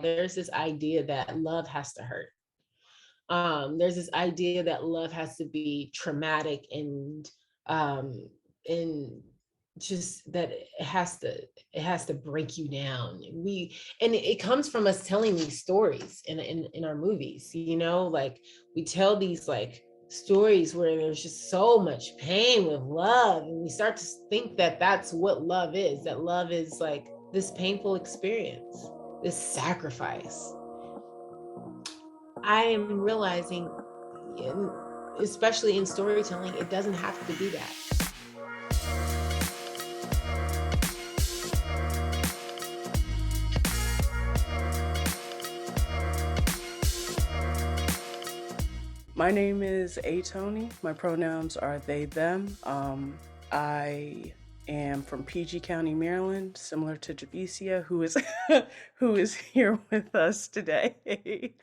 there's this idea that love has to hurt. There's this idea that love has to be traumatic um, and just that it has to break you down. And it comes from us telling these stories in our movies, like we tell these like stories where there's just so much pain with love, and we start to think that that's what love is, that love is like this painful experience, this sacrifice. I am realizing, especially in storytelling, it doesn't have to be that. My name is A. Tony. My pronouns are they, them. I am from PG County, Maryland, similar to Javicia, who is who is here with us today.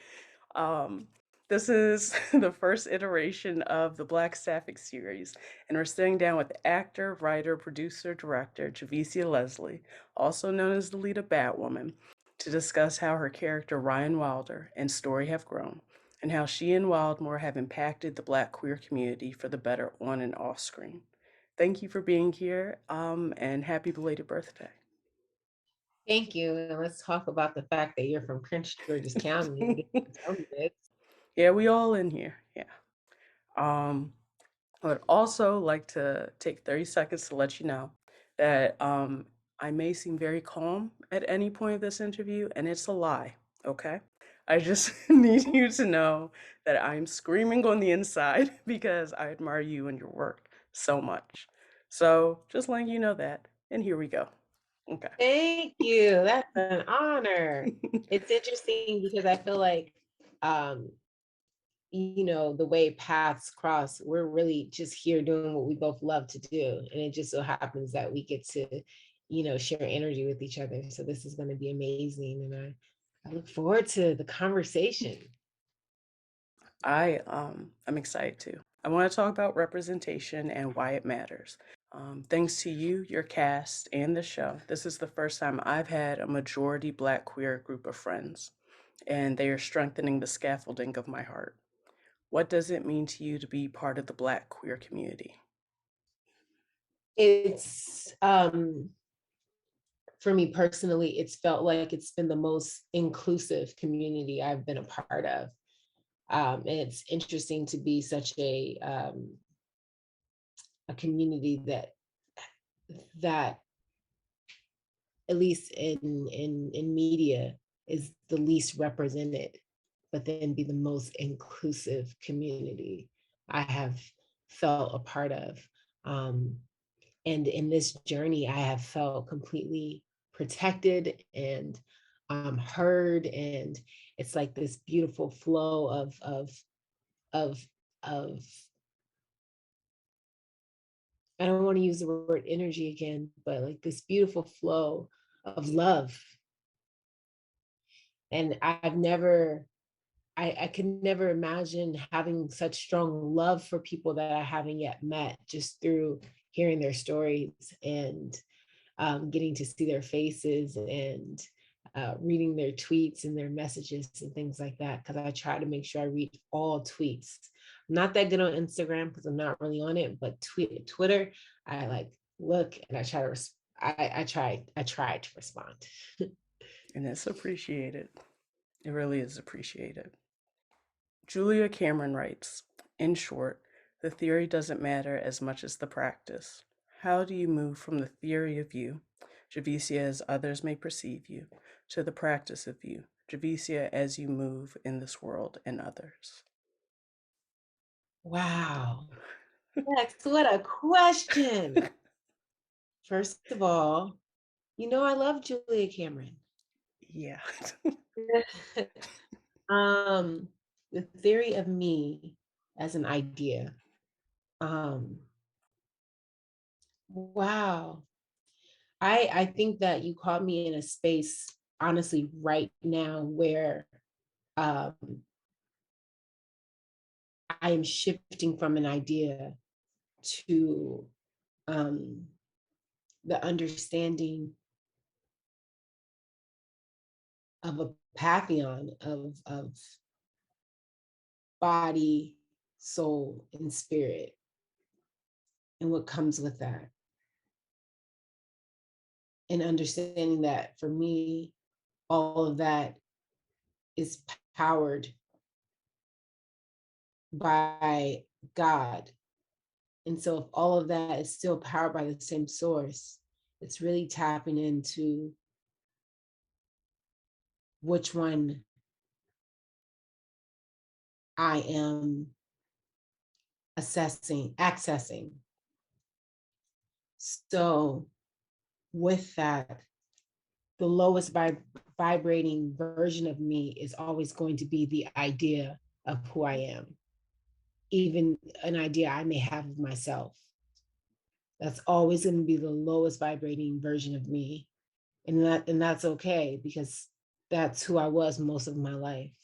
um, this is the first iteration of the Black Sapphic Series, and we're sitting down with actor, writer, producer, director Javicia Leslie, also known as the lead of Batwoman, to discuss how her character Ryan Wilder and story have grown, and how she and Wildmoore have impacted the Black queer community for the better on and off screen. Thank you for being here, and happy belated birthday. Thank you. And let's talk about the fact that you're from Prince George's County. You get to tell me this. Yeah, we all in here. Yeah. I would also like to take 30 seconds to let you know that I may seem very calm at any point of this interview, and it's a lie, okay? I just need you to know that I'm screaming on the inside because I admire you and your work so much. So just letting you know that, and here we go. Okay. Thank you. That's an honor. It's interesting because I feel like, um, the way paths cross, we're really just here doing what we both love to do. And it just so happens that we get to, share energy with each other. So this is going to be amazing. And I look forward to the conversation. I'm excited too. I want to talk about representation and why it matters. Thanks to you, your cast, and the show, this is the first time I've had a majority Black queer group of friends, and they are strengthening the scaffolding of my heart. What does it mean to you to be part of the Black queer community? It's for me personally, it's felt like it's been the most inclusive community I've been a part of. And it's interesting to be such a community that at least in media is the least represented, but then be the most inclusive community I have felt a part of. Um, and in this journey, I have felt completely protected and heard, and it's like this beautiful flow of of I don't want to use the word energy again, but like this beautiful flow of love. And I could never imagine having such strong love for people that I haven't yet met, just through hearing their stories and getting to see their faces and reading their tweets and their messages and things like that. Because I try to make sure I read all tweets. I'm not that good on Instagram because I'm not really on it, but Twitter, I like look and I try to. I try to respond. And it's appreciated. It really is appreciated. Julia Cameron writes, in short, the theory doesn't matter as much as the practice. How do you move from the theory of you, Javicia as others may perceive you, to the practice of you, Javicia as you move in this world and others? Wow. Next, what a question. First of all, I love Julia Cameron. Yeah. um, the theory of me as an idea. Um, wow. I think that you caught me in a space, honestly, right now where um, I am shifting from an idea to um, the understanding of a pantheon of body, soul, and spirit, and what comes with that. And understanding that for me, all of that is powered by God. And so if all of that is still powered by the same source, it's really tapping into which one I am accessing. So with that, the lowest vibrating version of me is always going to be the idea of who I am, even an idea I may have of myself. That's always going to be the lowest vibrating version of me. And that's okay, because that's who I was most of my life.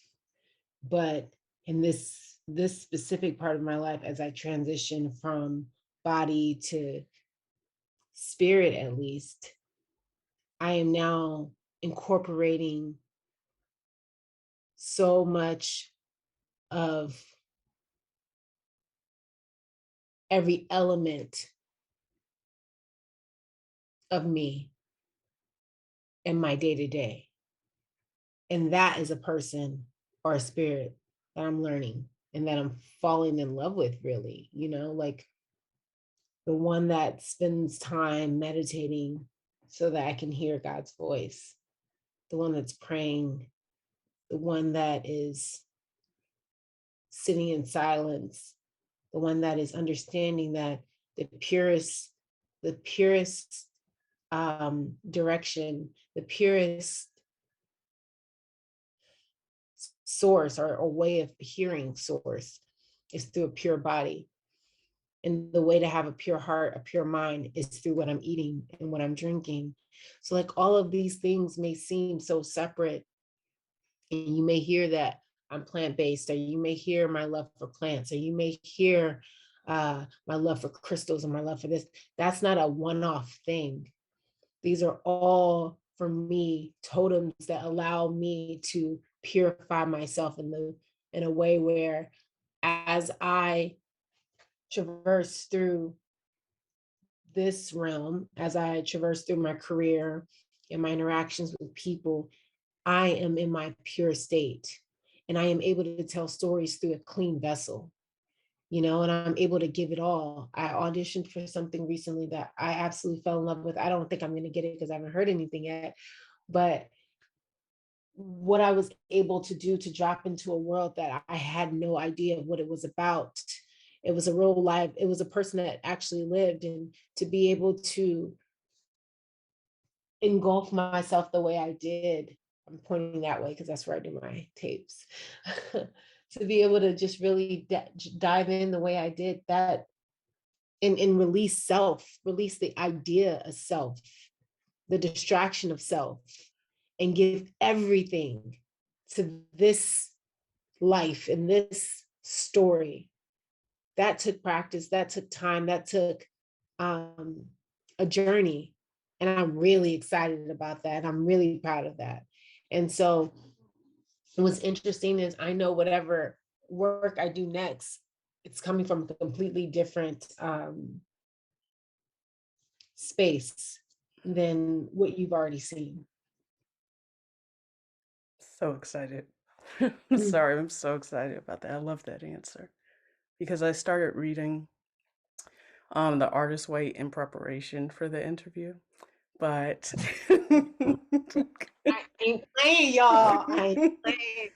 But in this specific part of my life, as I transition from body to spirit, at least, I am now incorporating so much of every element of me in my day to day. And that is a person or a spirit that I'm learning and that I'm falling in love with, really, like the one that spends time meditating so that I can hear God's voice, the one that's praying, the one that is sitting in silence, the one that is understanding that the purest direction, the purest source or way of hearing source is through a pure body. And the way to have a pure heart, a pure mind is through what I'm eating and what I'm drinking. So, like, all of these things may seem so separate, and you may hear that I'm plant-based, or you may hear my love for plants, or you may hear my love for crystals and my love for this. That's not a one-off thing. These are all, for me, totems that allow me to purify myself in a way where, as I traverse through this realm, as I traverse through my career and my interactions with people, I am in my pure state, and I am able to tell stories through a clean vessel, and I'm able to give it all. I auditioned for something recently that I absolutely fell in love with. I don't think I'm going to get it because I haven't heard anything yet, but what I was able to do to drop into a world that I had no idea of what it was about. It was a real life, it was a person that actually lived, and to be able to engulf myself the way I did. I'm pointing that way because that's where I do my tapes. To be able to just really dive in the way I did that, and release the idea of self, the distraction of self, and give everything to this life and this story. That took practice, that took time, that took um, a journey. And I'm really excited about that. I'm really proud of that. And so what's interesting is I know whatever work I do next, it's coming from a completely different space than what you've already seen. So excited. Mm. Sorry, I'm so excited about that. I love that answer because I started reading The Artist's Way in preparation for the interview, but I ain't playing, y'all. I ain't playing.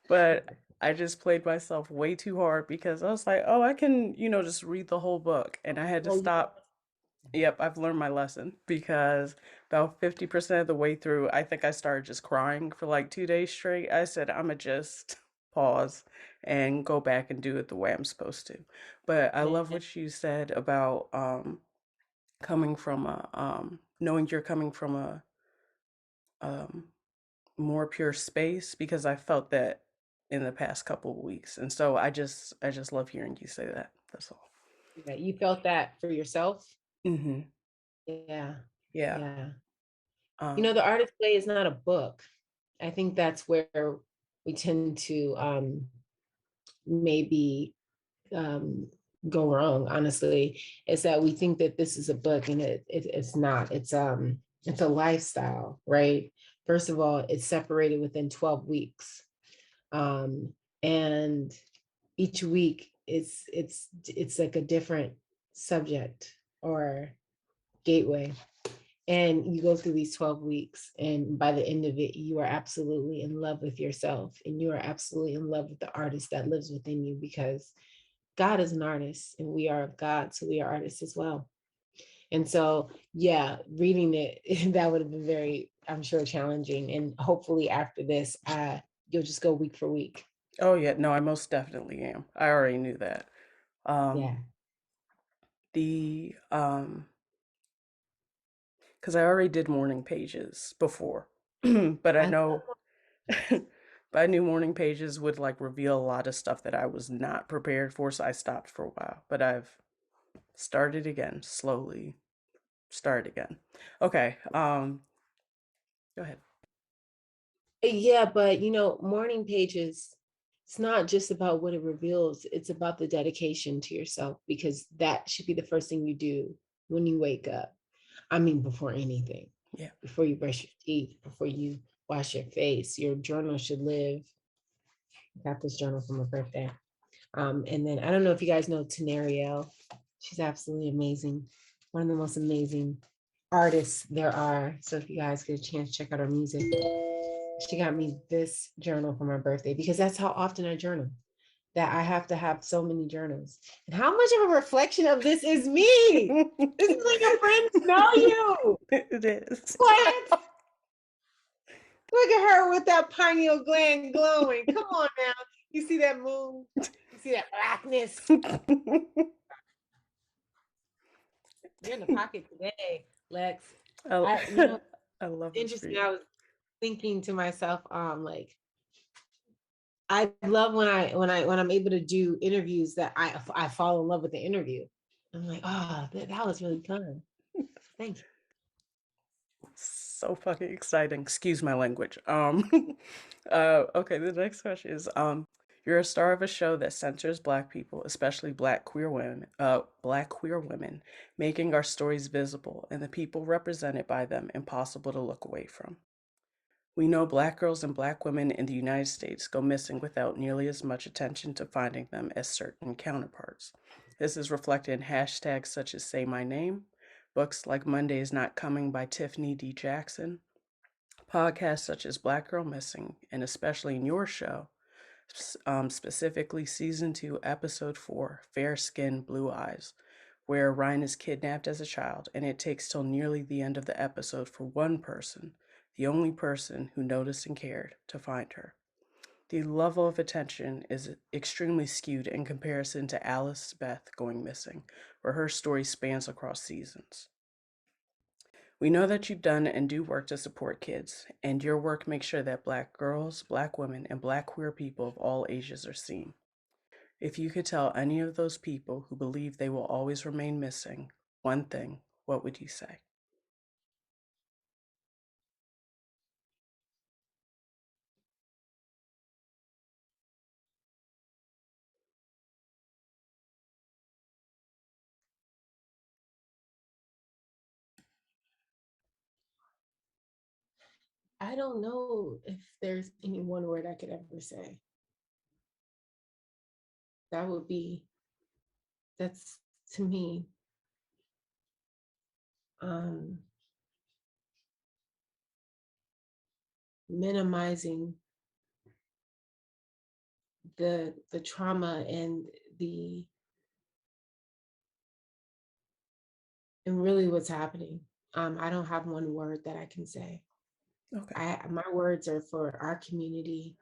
but I just played myself way too hard because I was like, oh, I can, just read the whole book. And I had to Oh, stop. Yep, I've learned my lesson because about 50% of the way through, I think I started just crying for like 2 days straight. I said, I'm gonna just pause and go back and do it the way I'm supposed to. But I love man. what you said about coming from knowing you're coming from a um, more pure space because I felt that in the past couple of weeks. And so I just love hearing you say that. That's all. Yeah, you felt that for yourself. Mhm. Yeah, Yeah. yeah. Um The Artist's Way is not a book. I think that's where we tend to maybe um, go wrong, honestly, is that we think that this is a book and it's not. It's a lifestyle, right? First of all, it's separated within 12 weeks. Um, and each week it's like a different subject or gateway. And you go through these 12 weeks, and by the end of it, you are absolutely in love with yourself, and you are absolutely in love with the artist that lives within you, because God is an artist and we are of God, so we are artists as well. And so, yeah, reading it, that would have been very, I'm sure, challenging. And hopefully after this, you'll just go week for week. Oh yeah, no, I most definitely am. I already knew that. Yeah. Um, the because I already did morning pages before, but I I, know, but I knew morning pages would like reveal a lot of stuff that I was not prepared for, so I stopped for a while. But I've started again, slowly. Start again. Okay. Go ahead. yeah, but morning pages, it's not just about what it reveals, it's about the dedication to yourself, because that should be the first thing you do when you wake up. I mean, before anything, Yeah. before you brush your teeth, before you wash your face, your journal should live. I got this journal for my birthday. And then I don't know if you guys know Tenariel. She's absolutely amazing. One of the most amazing artists there are. So if you guys get a chance, check out her music. She got me this journal for my birthday because that's how often I journal. That I have to have so many journals. And how much of a reflection of this is me? This is like your friends know you. It is. What? Look at her with that pineal gland glowing. Come on now. You see that moon? You see that blackness? You're in the pocket today, Lex. I, I, I love this for interesting. you. I was thinking to myself, like, I love when I'm able to do interviews that I fall in love with the interview. I'm like, oh, that was really fun. Thank you. So fucking exciting. Excuse my language. Okay, the next question is you're a star of a show that centers black people, especially black queer women, making our stories visible and the people represented by them impossible to look away from. We know black girls and black women in the United States go missing without nearly as much attention to finding them as certain counterparts. This is reflected in hashtags such as Say My Name, books like Monday is Not Coming by Tiffany D. Jackson, podcasts such as Black Girl Missing, and especially in your show, specifically Season 2, Episode 4, Fair Skin, Blue Eyes, where Ryan is kidnapped as a child, and it takes till nearly the end of the episode for one person, the only person who noticed and cared, to find her. The level of attention is extremely skewed in comparison to Alice Beth going missing, where her story spans across seasons. We know that you've done and do work to support kids, and your work makes sure that black girls, black women, and black queer people of all ages are seen. If you could tell any of those people who believe they will always remain missing one thing, what would you say? I don't know if there's any one word I could ever say. That would be, that's to me, um, minimizing the trauma and the and really what's happening. I don't have one word that I can say. Okay. My words are for our community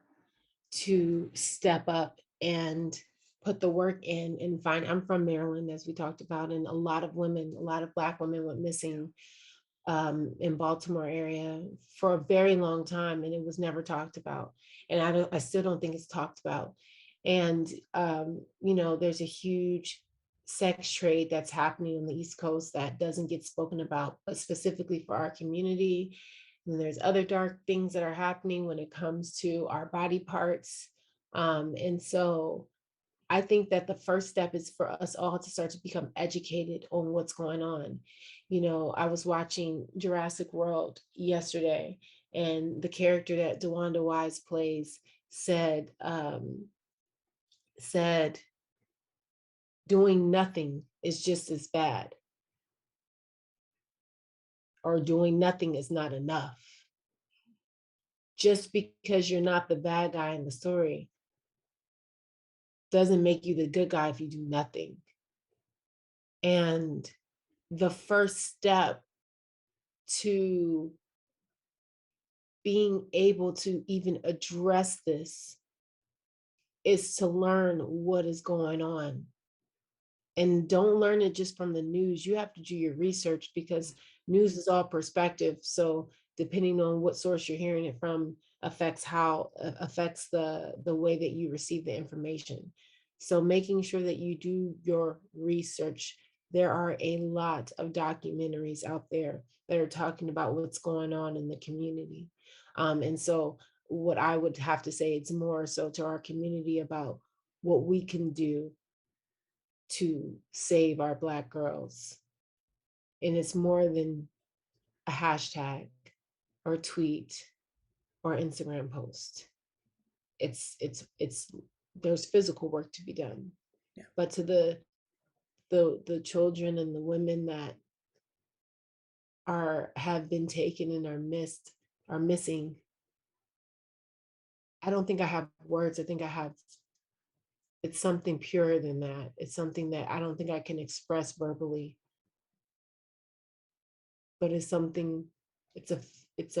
to step up and put the work in and find. I'm from Maryland, as we talked about, and a lot of Black women went missing in Baltimore area for a very long time, and it was never talked about. And I still don't think it's talked about. And there's a huge sex trade that's happening on the East Coast that doesn't get spoken about, but specifically for our community. And there's other dark things that are happening when it comes to our body parts. And so I think that the first step is for us all to start to become educated on what's going on. You know, I was watching Jurassic World yesterday, and the character that DeWanda Wise plays said doing nothing is just as bad, or doing nothing is not enough. Just because you're not the bad guy in the story doesn't make you the good guy if you do nothing. And the first step to being able to even address this is to learn what is going on. And don't learn it just from the news. You have to do your research, because news is all perspective. So depending on what source you're hearing it from affects the way that you receive the information. So making sure that you do your research. There are a lot of documentaries out there that are talking about what's going on in the community. And so what I would have to say, it's more so to our community about what we can do to save our Black girls. And it's more than a hashtag or tweet or Instagram post. It's there's physical work to be done. Yeah. But to the children and the women that have been taken and are missing, I don't think I have words. I think it's something purer than that. It's something that I don't think I can express verbally, but it's something, it's a, it's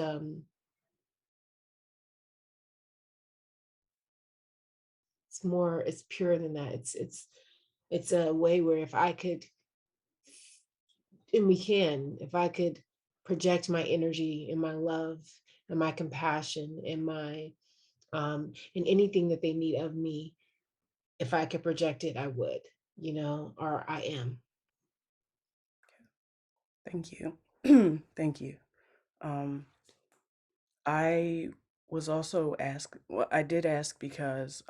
it's more, it's purer than that. It's a way where if I could, and we can, if I could project my energy and my love and my compassion and my and anything that they need of me, if I could project it, I would, or I am. Thank you. Thank you. Um, I was also asked, well, I did ask because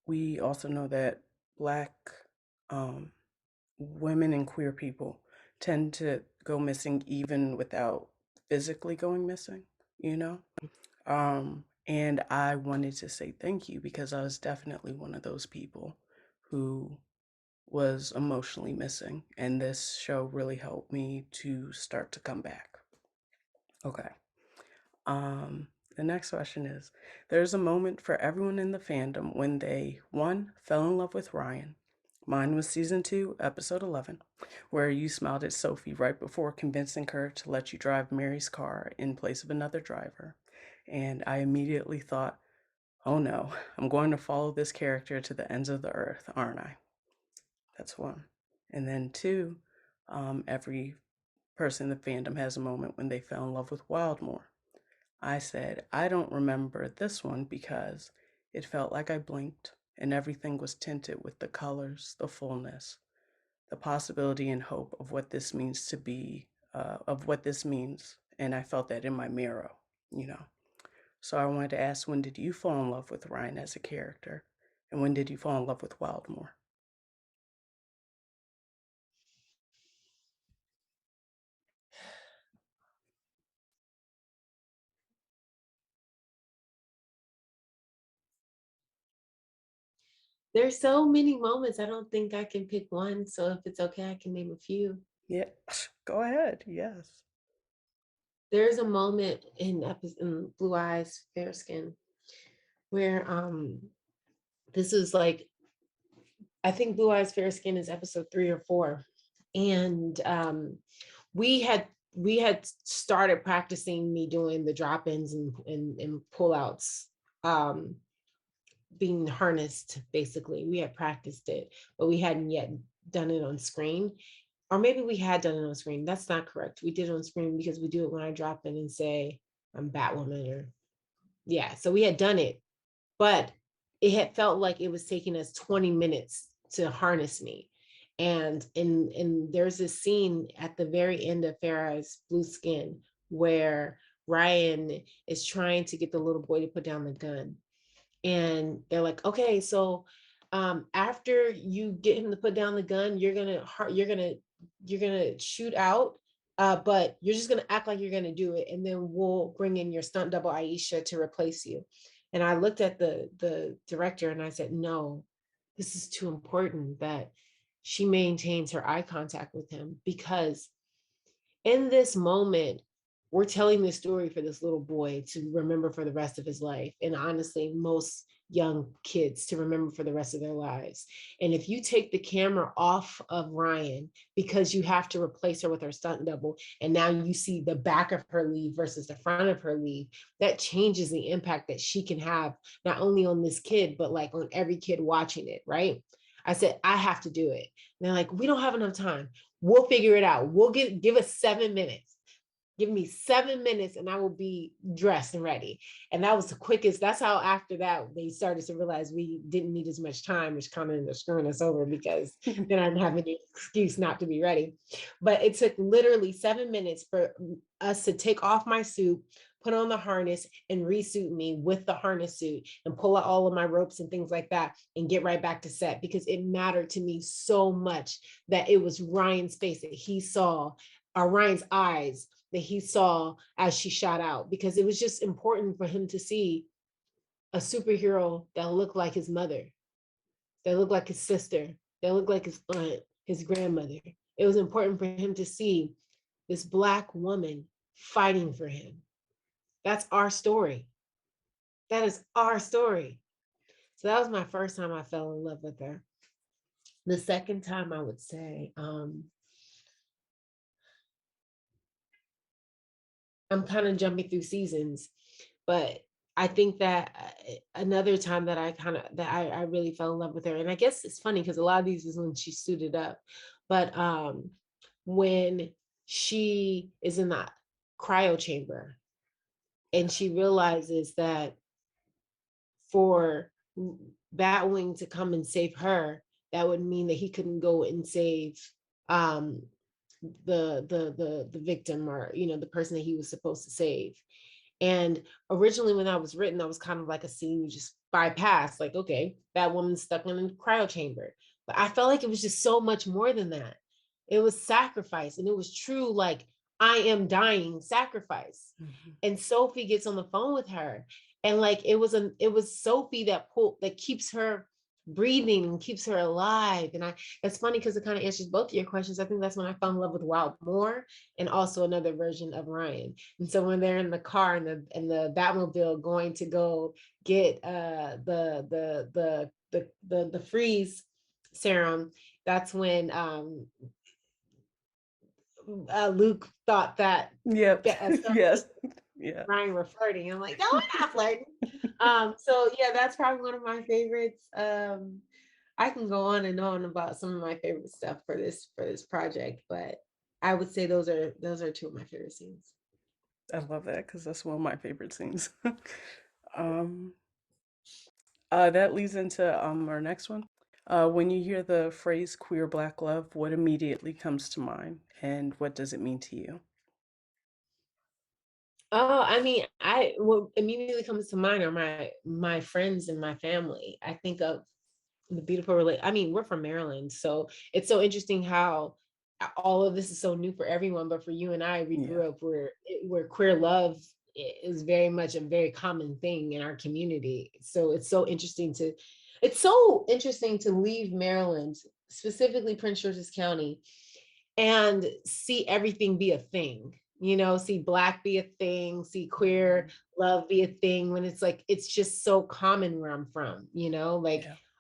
we also know that Black um, women and queer people tend to go missing even without physically going missing, you know? And I wanted to say thank you because I was definitely one of those people who was emotionally missing, and this show really helped me to start to come back. Okay. The next question is, there's a moment for everyone in the fandom when they, one, fell in love with Ryan. Mine was season 2, episode 11, where you smiled at Sophie right before convincing her to let you drive Mary's car in place of another driver. And I immediately thought, oh no, I'm going to follow this character to the ends of the earth, aren't I? That's one. And then two, every person in the fandom has a moment when they fell in love with Wildmoore. I said, I don't remember this one because it felt like I blinked and everything was tinted with the colors, the fullness, the possibility and hope of what this means to be, of what this means. And I felt that in my mirror, you know. So I wanted to ask, when did you fall in love with Ryan as a character? And when did you fall in love with Wildmoore? There's so many moments. I don't think I can pick one. So if it's okay, I can name a few. Yeah, go ahead. Yes. There's a moment in Blue Eyes, Fair Skin, where this is like, I think Blue Eyes, Fair Skin is episode 3 or 4. And we had started practicing me doing the drop-ins and pull-outs, being harnessed. Basically, we had practiced it, but we hadn't yet done it on screen. Or maybe we had done it on screen. That's not correct. We did it on screen because we do it when I drop in and say I'm Batwoman, or yeah. So we had done it, but it had felt like it was taking us 20 minutes to harness me. And there's this scene at the very end of Farah's Blue Skin where Ryan is trying to get the little boy to put down the gun. And they're like, okay, so after you get him to put down the gun, you're gonna shoot out, but you're just gonna act like you're gonna do it, and then we'll bring in your stunt double Aisha to replace you. And I looked at the director and I said, no, this is too important that she maintains her eye contact with him, because in this moment, we're telling this story for this little boy to remember for the rest of his life. And honestly, most young kids to remember for the rest of their lives. And if you take the camera off of Ryan because you have to replace her with her stunt double, and now you see the back of her leave versus the front of her leave, that changes the impact that she can have, not only on this kid, but like on every kid watching it, right? I said, I have to do it. And they're like, we don't have enough time. We'll figure it out. We'll give us 7 minutes. Give me 7 minutes and I will be dressed and ready. And that was the quickest. That's how after that, they started to realize we didn't need as much time, which kind of ended up screwing us over because then I didn't have any excuse not to be ready. But it took literally 7 minutes for us to take off my suit, put on the harness and resuit me with the harness suit and pull out all of my ropes and things like that and get right back to set, because it mattered to me so much that it was Ryan's face that he saw, or Ryan's eyes that he saw as she shot out, because it was just important for him to see a superhero that looked like his mother, that looked like his sister, that looked like his aunt, his grandmother. It was important for him to see this Black woman fighting for him. That's our story. That is our story. So that was my first time I fell in love with her. The second time, I would say, I'm kind of jumping through seasons, but I think that another time that I really fell in love with her, and I guess it's funny because a lot of these is when she suited up, but when she is in the cryo chamber and she realizes that for Batwing to come and save her, that would mean that he couldn't go and save um the victim, or the person that he was supposed to save. And originally when that was written, that was kind of like a scene you just bypass, like, okay, that woman's stuck in a cryo chamber. But I felt like it was just so much more than that. It was sacrifice, and it was true, like, I am dying sacrifice. Mm-hmm. And Sophie gets on the phone with her, and like it was Sophie that keeps her breathing and keeps her alive. And that's funny because it kind of answers both of your questions. I think that's when I fell in love with Wildmoore, and also another version of Ryan. And so when they're in the car and the Batmobile going to go get the freeze serum, that's when Luke thought that Yep. Yes. Yeah. Ryan were flirting. I'm like, no, we're not flirting. So yeah, that's probably one of my favorites. I can go on and on about some of my favorite stuff for this project, but I would say those are two of my favorite scenes. I love that because that's one of my favorite scenes. That leads into our next one. When you hear the phrase queer Black love, what immediately comes to mind, and what does it mean to you? Oh, I mean, what immediately comes to mind are my friends and my family. I think of the beautiful I mean, we're from Maryland, so it's so interesting how all of this is so new for everyone, but for you and I, we grew up where queer love is very much a very common thing in our community. So it's so interesting to leave Maryland, specifically Prince George's County, and see everything be a thing. See Black be a thing, see queer love be a thing, when it's like it's just so common where I'm from.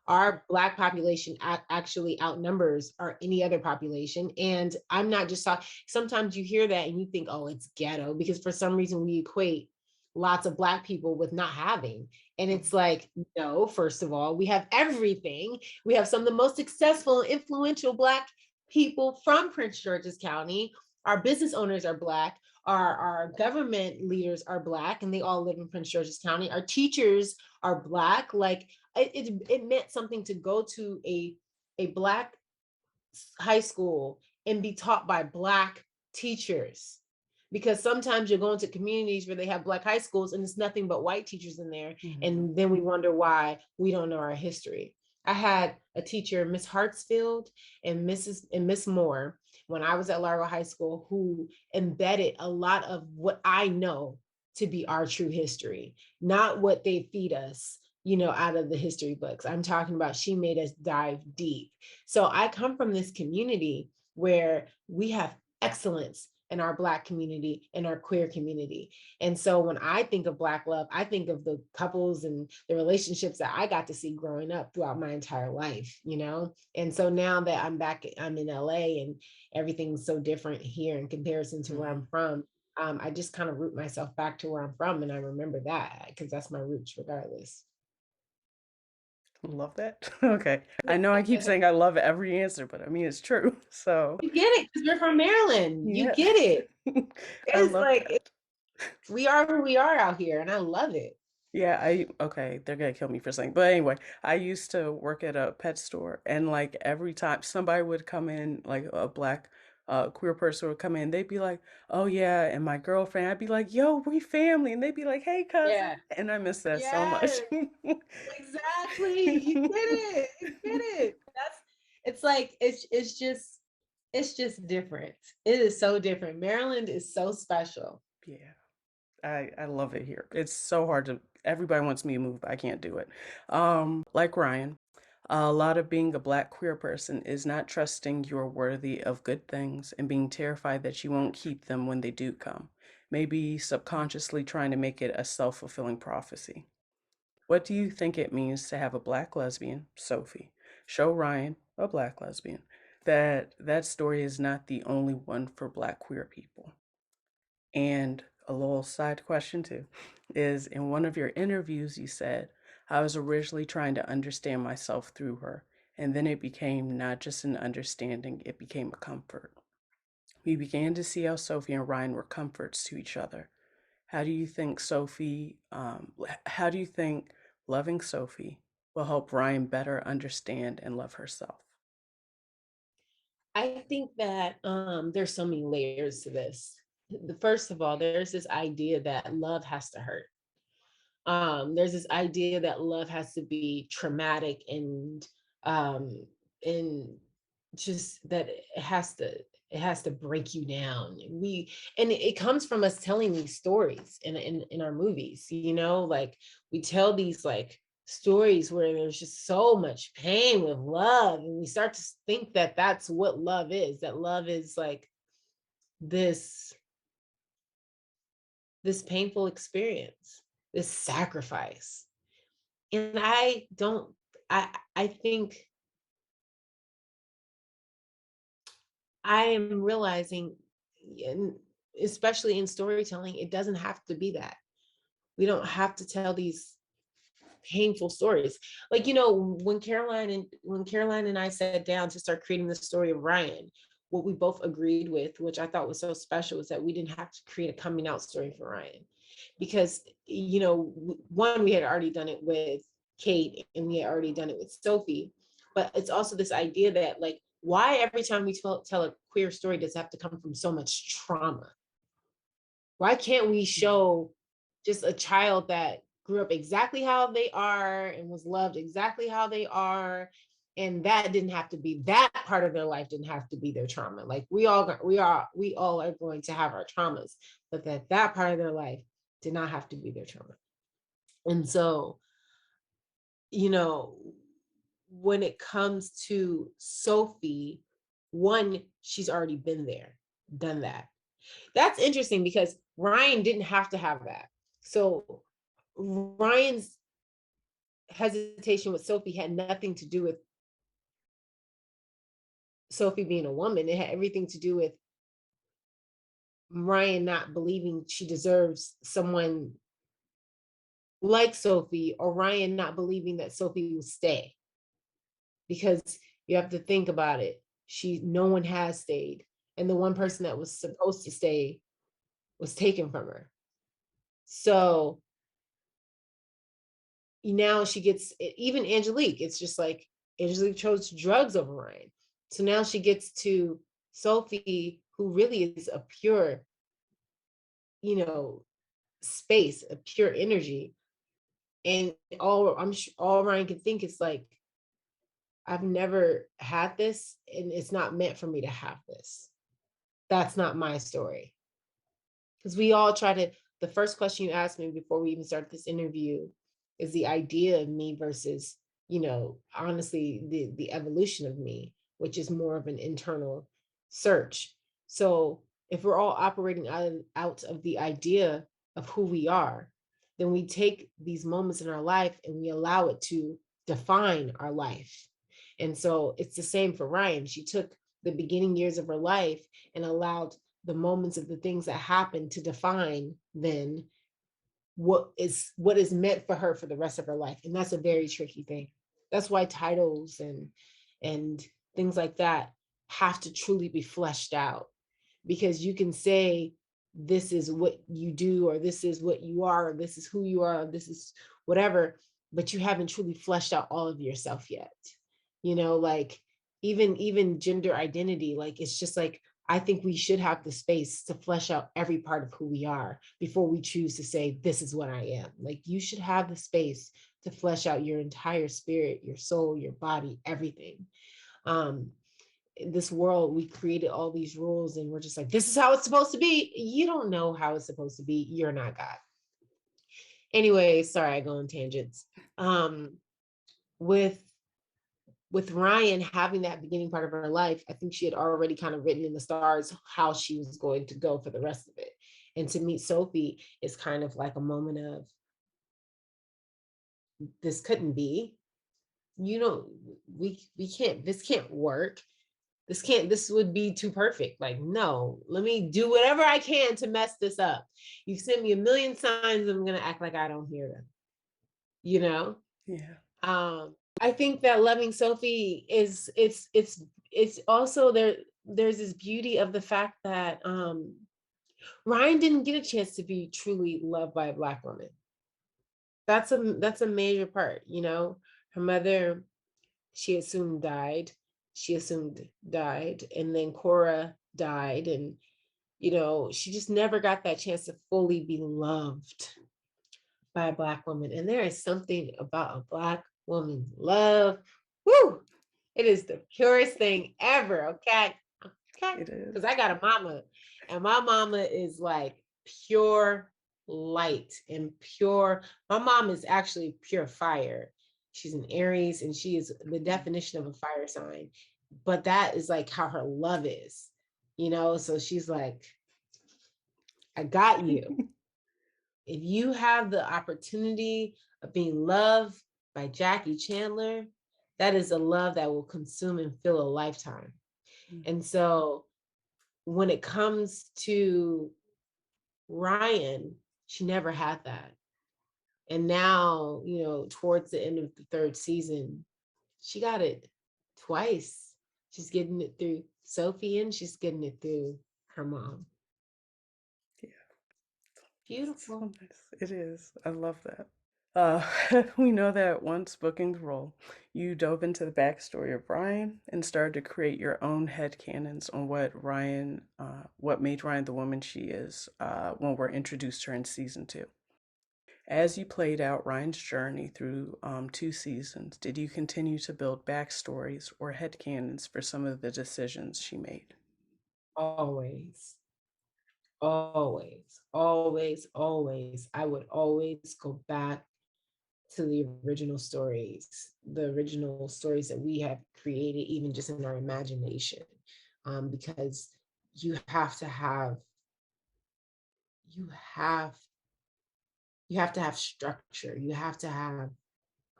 Our Black population actually outnumbers any other population. And I'm not just talking, sometimes you hear that and you think, oh, it's ghetto, because for some reason we equate lots of Black people with not having. And it's like, no, first of all, we have everything. We have some of the most successful and influential Black people from Prince George's County. Our business owners are Black. Our government leaders are Black, and they all live in Prince George's County. Our teachers are Black. Like it meant something to go to a Black high school and be taught by Black teachers. because sometimes you'll go into communities where they have Black high schools and it's nothing but white teachers in there. And then we wonder why we don't know our history. I had a teacher, Miss Hartsfield and Miss Moore, when I was at Largo High School, who embedded a lot of what I know to be our true history, not what they feed us, out of the history books. I'm talking about she made us dive deep. So I come from this community where we have excellence in our Black community and our queer community. And so when I think of Black love, I think of the couples and the relationships that I got to see growing up throughout my entire life, And so now that I'm in LA and everything's so different here in comparison to where I'm from, I just kind of root myself back to where I'm from. And I remember that because that's my roots regardless. Love that. Okay. I know I keep saying I love every answer, but I mean, it's true. So, You get it because we're from Maryland. You yeah. get it. I It's love like that. we are who we are out here, and I love it. Yeah, okay, they're gonna kill me for saying, but anyway, I used to work at a pet store, and like every time somebody would come in, like a black queer person would come in, they'd be like, "Oh yeah," and my girlfriend, I'd be like, "Yo, we family," and they'd be like, "Hey, cousin," Yeah. and I miss that so much. Yes. Exactly. You get it. You get it. It's like it's just different. It is so different. Maryland is so special. Yeah, I love it here. It's so hard to. Everybody wants me to move, but I can't do it. Like Ryan. A lot of being a black queer person is not trusting you're worthy of good things and being terrified that you won't keep them when they do come. Maybe subconsciously trying to make it a self-fulfilling prophecy. What do you think it means to have a black lesbian, Sophie, show Ryan, a black lesbian, that story is not the only one for black queer people? And a little side question too is in one of your interviews, you said, I was originally trying to understand myself through her, and then it became not just an understanding, it became a comfort. We began to see how Sophie and Ryan were comforts to each other. How do you think loving Sophie will help Ryan better understand and love herself? I think that there's so many layers to this. First of all, there's this idea that love has to hurt. There's this idea that love has to be traumatic um, and just that it has to break you down. It comes from us telling these stories in our movies. Like we tell these like stories where there's just so much pain with love, and we start to think that that's what love is. That love is like this this painful experience, this sacrifice. And I think I am realizing, and especially in storytelling, it doesn't have to be that. We don't have to tell these painful stories. Like, when Caroline and I sat down to start creating the story of Ryan, what we both agreed with, which I thought was so special, is that we didn't have to create a coming out story for Ryan. Because, one, we had already done it with Kate and we had already done it with Sophie. But it's also this idea that, like, why every time we tell a queer story does it have to come from so much trauma? Why can't we show just a child that grew up exactly how they are and was loved exactly how they are, and that part of their life didn't have to be their trauma? Like we all are going to have our traumas, but that part of their life did not have to be their trauma. And so, you know, when it comes to Sophie, one, she's already been there, done that. That's interesting because Ryan didn't have to have that. So Ryan's hesitation with Sophie had nothing to do with Sophie being a woman. It had everything to do with Ryan not believing she deserves someone like Sophie, or Ryan not believing that Sophie will stay. Because you have to think about it. No one has stayed. And the one person that was supposed to stay was taken from her. So now she gets, even Angelique, it's just like Angelique chose drugs over Ryan. So now she gets to Sophie, who really is a pure you know, space of pure energy. And all Ryan can think is like, I've never had this, and it's not meant for me to have this. That's not my story. Because we all try to, the first question you asked me before we even started this interview is the idea of me versus, honestly, the evolution of me, which is more of an internal search. So if we're all operating out of the idea of who we are, then we take these moments in our life and we allow it to define our life. And so it's the same for Ryan. She took the beginning years of her life and allowed the moments of the things that happen to define then what is meant for her for the rest of her life. And that's a very tricky thing. That's why titles and things like that have to truly be fleshed out, because you can say this is what you do, or this is what you are, or this is who you are, this is whatever, but you haven't truly fleshed out all of yourself yet. Like even gender identity, like it's just like, I think we should have the space to flesh out every part of who we are before we choose to say, this is what I am. Like, you should have the space to flesh out your entire spirit, your soul, your body, everything. In this world, we created all these rules and we're just like, this is how it's supposed to be. You don't know how it's supposed to be. You're not God. Anyway, sorry, I go on tangents. With Ryan having that beginning part of her life, I think she had already kind of written in the stars how she was going to go for the rest of it. And to meet Sophie is kind of like a moment of, this couldn't be. We can't, this can't work. This would be too perfect. Like, no, let me do whatever I can to mess this up. You've sent me a million signs, I'm gonna act like I don't hear them. Yeah. I think that loving Sophie is it's also there's this beauty of the fact that Ryan didn't get a chance to be truly loved by a Black woman. That's a major part. Her mother, she assumed died. And then Cora died, and she just never got that chance to fully be loved by a Black woman. And there is something about a Black woman's love. Woo! It is the purest thing ever, okay? Okay. It is. Because I got a mama, and my mama is like pure light and pure. My mom is actually pure fire. She's an Aries, and she is the definition of a fire sign. But that is like how her love is, So she's like, I got you. If you have the opportunity of being loved by Jackie Chandler, that is a love that will consume and fill a lifetime. And so when it comes to Ryan, she never had that. And now, towards the end of the third season, she got it twice. She's getting it through Sophie, and she's getting it through her mom. Yeah. Beautiful. So nice. It is. I love that. We know that once booking the role, you dove into the backstory of Ryan and started to create your own headcanons on what made Ryan the woman she is when we're introduced to her in season 2. As you played out Ryan's journey through 2 seasons, did you continue to build backstories or headcanons for some of the decisions she made? Always. Always, always, always. I would always go back to the original stories that we have created, even just in our imagination, because you have to have you have you have to have structure. You have to have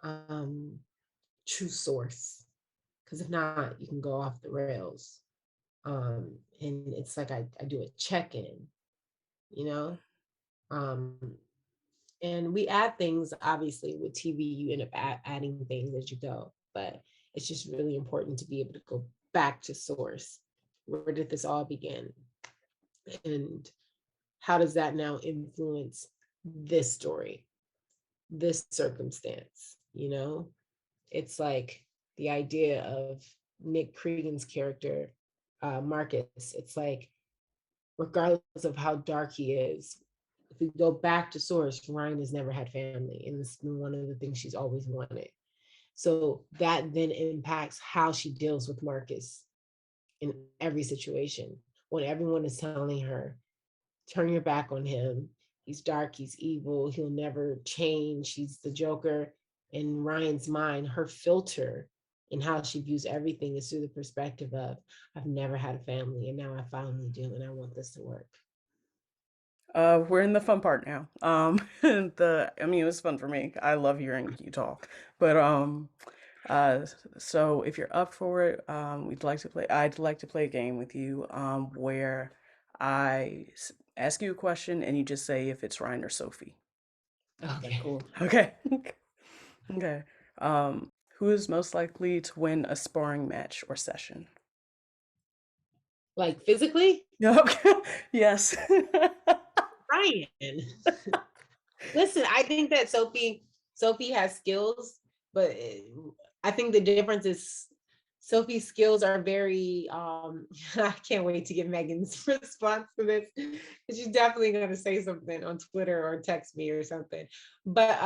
um, true source, because if not, you can go off the rails. And it's like I do a check-in, you know. Um, and we add things, obviously with TV you end up adding things as you go, but it's just really important to be able to go back to source. Where did this all begin, and how does that now influence this story, this circumstance? It's like the idea of Nick Cregan's character, Marcus. It's like, regardless of how dark he is, if we go back to source, Ryan has never had family, and it's been one of the things she's always wanted. So that then impacts how she deals with Marcus in every situation. When everyone is telling her, turn your back on him, he's dark, he's evil, he'll never change, he's the Joker. In Ryan's mind, her filter and how she views everything is through the perspective of, I've never had a family, and now I finally do, and I want this to work. We're in the fun part now. I mean, it was fun for me. I love hearing you talk. But uh, so if you're up for it, I'd like to play a game with you, where ask you a question and you just say if it's Ryan or Sophie. Is that Okay. cool? Okay. Okay. Who is most likely to win a sparring match or session? Like physically? Okay. Yes. Ryan. Listen, I think that Sophie has skills, but I think the difference is Sophie's skills are very I can't wait to get Megan's response to this. She's definitely gonna say something on Twitter or text me or something. But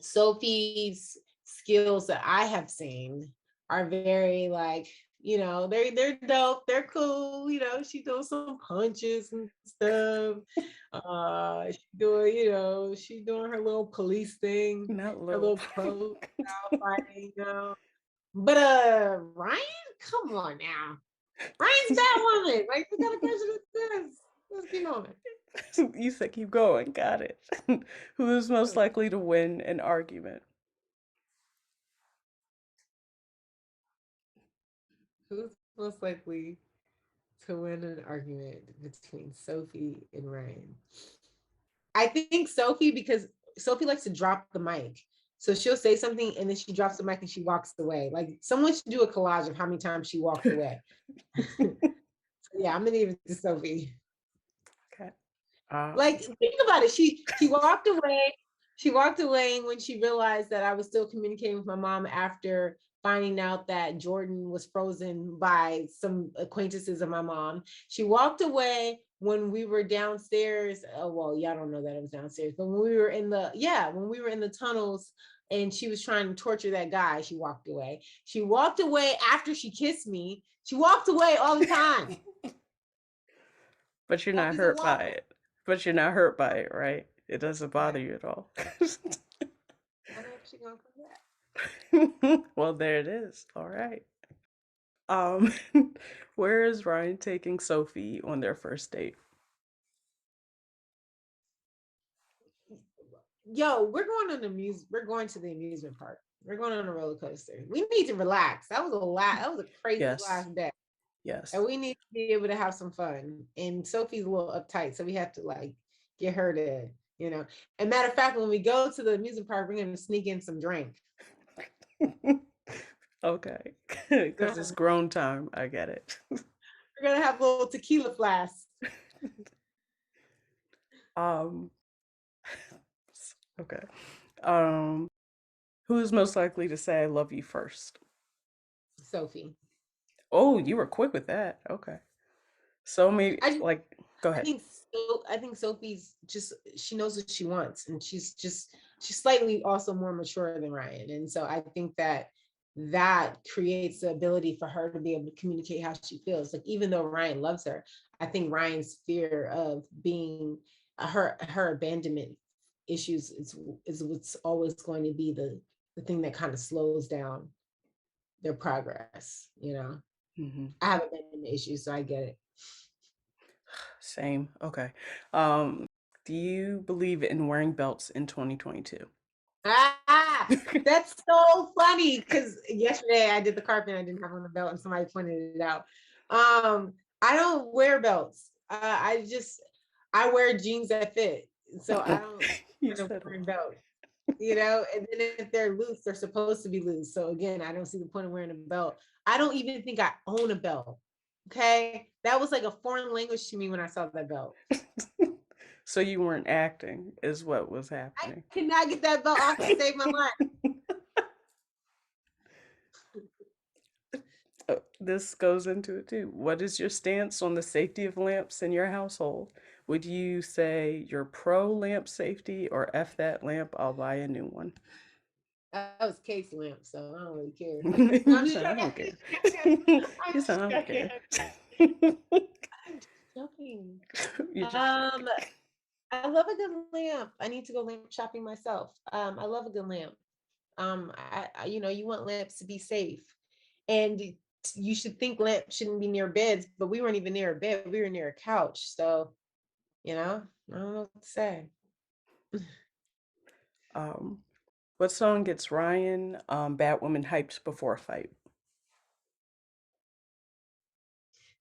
Sophie's skills that I have seen are very like, they're dope, they're cool, she doing some punches and stuff. She doing her little police thing, Not her little. little pro style fighting. But Ryan, come on now. Ryan's Batwoman. Like, what kind of question is this? Let's keep going. You said keep going. Got it. Who is most likely to win an argument? Who's most likely to win an argument between Sophie and Ryan? I think Sophie, because Sophie likes to drop the mic. So she'll say something and then she drops the mic and she walks away. Like someone should do a collage of how many times she walked away. So yeah, I'm gonna leave it to Sophie. Okay. Like think about it. She walked away. She walked away when she realized that I was still communicating with my mom after finding out that Jordan was frozen by some acquaintances of my mom. She walked away when we were downstairs. Oh, well, y'all don't know that it was downstairs, but when we were in the tunnels and she was trying to torture that guy, she walked away. She walked away after she kissed me. She walked away all the time. But you're not Sophie's a hurt by walker. it. But you're not hurt by it, right? It doesn't bother you at all. I'm actually going for that. Well, there it is. All right. Um, where is Ryan taking Sophie on their first date? Yo, we're going to the amusement park. We're going on a roller coaster. We need to relax. That was a crazy Yes. last day. Yes. And we need to be able to have some fun. And Sophie's a little uptight, so we have to like get her to. And matter of fact, when we go to the amusement park, we're gonna sneak in some drink. Okay. We're Because gonna it's have, grown time. I get it. we're gonna have little tequila flasks. Um, okay. Um, who is most likely to say I love you first? Sophie. Oh, you were quick with that. Okay. So maybe I like go I ahead. think I think Sophie's just she knows what she wants, and she's slightly also more mature than Ryan, and so I think that creates the ability for her to be able to communicate how she feels. Like even though Ryan loves her, I think Ryan's fear of being her abandonment issues is what's always going to be the thing that kind of slows down their progress. Hmm. I have abandonment issues, so I get it. Same. Okay. Um, do you believe in wearing belts in 2022? Ah, that's so funny because yesterday I did the carpet and I didn't have on the belt and somebody pointed it out. I don't wear belts. I wear jeans that fit, so I don't You wear the said wearing belt. And then if they're loose, they're supposed to be loose. So again, I don't see the point of wearing a belt. I don't even think I own a belt. Okay, that was like a foreign language to me when I saw that belt. so you weren't acting, is what was I happening. cannot get that belt off to save my life. This goes into it too. What is your stance on the safety of lamps in your household? Would you say you're pro lamp safety or F that lamp, I'll buy a new one? That was case lamp, so I don't really care. No, I'm You just said I joking. don't care. I'm You said just I don't joking. care. I'm just joking. You're just Um, joking. I love a good lamp. I need to go lamp shopping myself. I love a good lamp. You want lamps to be safe, and you should think lamps shouldn't be near beds, but we weren't even near a bed. We were near a couch. So, I don't know what to say. Um, what song gets Ryan, Batwoman hyped before a fight?